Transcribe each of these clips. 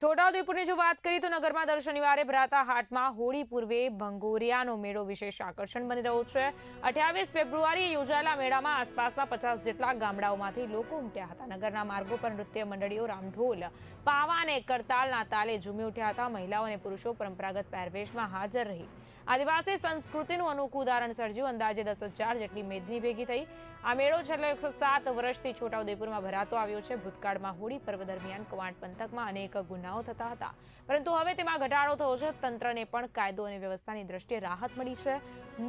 છોટાઉદેપુરની જો વાત કરીએ તો નગરમાં દર શનિવારે ભરાતા હાટમાં હોળી પૂર્વે ભંગોરિયાનો મેળો વિશેષ આકર્ષણ બની રહ્યો છે। 28 ફેબ્રુઆરીએ યોજાયેલા મેળામાં આસપાસના 50 જેટલા ગામડાઓમાંથી લોકો ઉમટ્યા હતા। નગરના માર્ગો પર નૃત્ય મંડળીઓ રામઢોલ, પાવા અને કરતાલના તાલે ઝૂમી ઉઠ્યા હતા। મહિલાઓ અને પુરુષો પરંપરાગત પહેરવેશમાં હાજર રહી આદિવાસી સંસ્કૃતિનું અનોખું ઉદાહરણ સર્જ્યું। અંદાજે 10,000 જેટલી મેદની ભેગી થઈ। આ મેળો છેલ્લા 107 વર્ષથી છોટાઉદેપુરમાં ભરાતો આવ્યો છે। ભૂતકાળમાં હોળી પર્વ દરમિયાન કવાંટ પંથકમાં અનેક ગુનાઓ થતા હતા, પરંતુ હવે તેમાં ઘટાડો થયો છે। તંત્રને પણ કાયદો અને વ્યવસ્થાની દ્રષ્ટિએ રાહત મળી છે।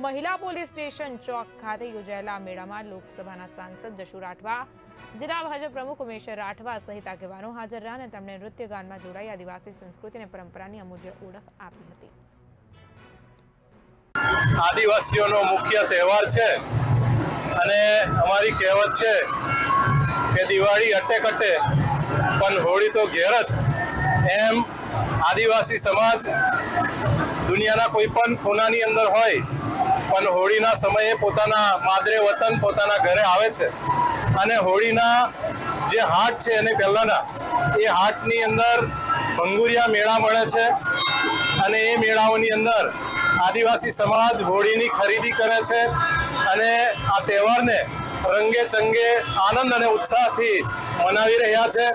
મહિલા પોલીસ સ્ટેશન ચોક ખાતે યોજાયેલા મેળામાં લોકસભાના સાંસદ જશુ રાઠવા, જિલ્લા ભાજપ પ્રમુખ ઉમેશ રાઠવા સહિત આગેવાનો હાજર રહ્યા અને તેમણે નૃત્ય ગાનમાં જોડાઈ આદિવાસી સંસ્કૃતિ અને પરંપરાની અમૂલ્ય ઓળખ આપી હતી। આદિવાસીઓનો મુખ્ય તહેવાર છે અને અમારી કહેવત છે કે દિવાળી અટે કટે પણ હોળી તો ઘેર જ। એમ આદિવાસી સમાજ દુનિયાના કોઈ પણ ખૂણાની અંદર હોય પણ હોળીના સમયે પોતાના માદરે વતન પોતાના ઘરે આવે છે અને હોળીના જે હાટ છે એને પહેલાંના એ હાટની અંદર ભંગુરિયા મેળા મળે છે અને એ મેળાઓની અંદર આદિવાસી સમાજ હોળીની ખરીદી કરે છે અને આ તહેવારને રંગે ચંગે આનંદ અને ઉત્સાહથી મનાવી રહ્યા છે।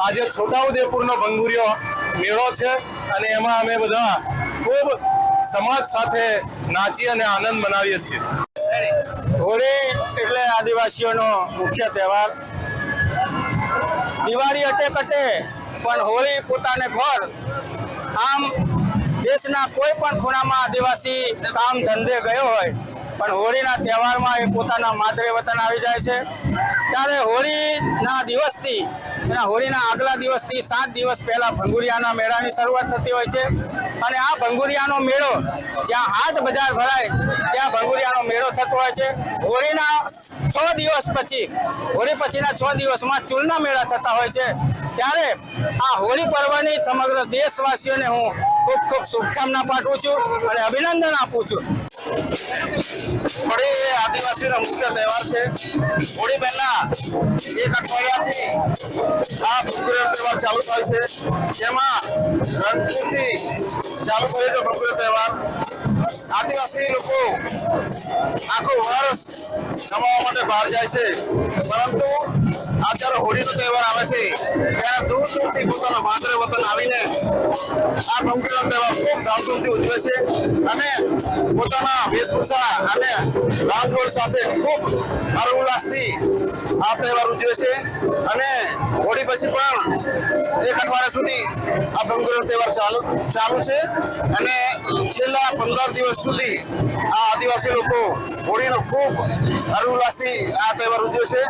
આજે છોટાઉદેપુરનો ભંગુરિયો મેળો છે અને એમાં અમે બધા ખૂબ સમાજ સાથે નાચી અને આનંદ મનાવીએ છીએ। હોળી એટલે આદિવાસીઓનો મુખ્ય તહેવાર। દિવાળી અટે કટે પણ હોળી પોતાને ઘર। આમ દેશના કોઈ પણ ખૂણામાં આદિવાસી કામ ધંધે ગયો હોય પણ હોળીના તહેવારમાં એ પોતાના માદરે વતન આવી જાય છે। ત્યારે હોળીના દિવસથી હોળીના આગલા દિવસથી 7 દિવસ પહેલા ભંગુરિયાના મેળાની શરૂઆત થતી હોય છે અને આ ભંગુરિયાનો મેળો જ્યાં હાટ બજાર ભરાય ત્યાં ભંગુરિયાનો મેળો થતો હોય છે। હોળીના 6 દિવસ પછી હોળી પછીના 6 દિવસમાં ચૂલના મેળા થતા હોય છે। ત્યારે આ હોળી પર્વની સમગ્ર દેશવાસીઓને હું ખૂબ ખૂબ શુભકામના પાઠવું છું અને અભિનંદન આપું છું। હોળી એ આદિવાસીનો મુખ્ય તહેવાર છે। હોળી પહેલા 1 અઠવાડિયાથી આ ભંગુરિયા તહેવાર ચાલુ થાય છે, જેમાં રંગપુરથી ચાલુ થાય છે ભંગુરિયા તહેવાર। આદિવાસી લોકો આખું વર્ષ કમાવા માટે બહાર જાય છે, પરંતુ આ જ્યારે હોળીનો તહેવાર આવે છે ત્યારે દૂર દૂરથી પોતાના માદરે વતન આવીને આ ભંગુરિયાનો તહેવાર ખૂબ ધામધૂમથી ઉજવે છે અને પોતાના વેશભૂષા અને રામઢોળ સાથે ખૂબ હર્ષોલ્લાસથી આ તહેવાર ઉજવે છે અને હોળી પછી પણ 1 અઠવાડિયા સુધી આ ભંગુરિયાનો તહેવાર ચાલુ છે અને છેલ્લા 15 દિવસ સુધી આ આદિવાસી લોકો હોળીનો ખૂબ હર્ષોલ્લાસથી આ તહેવાર ઉજવે છે।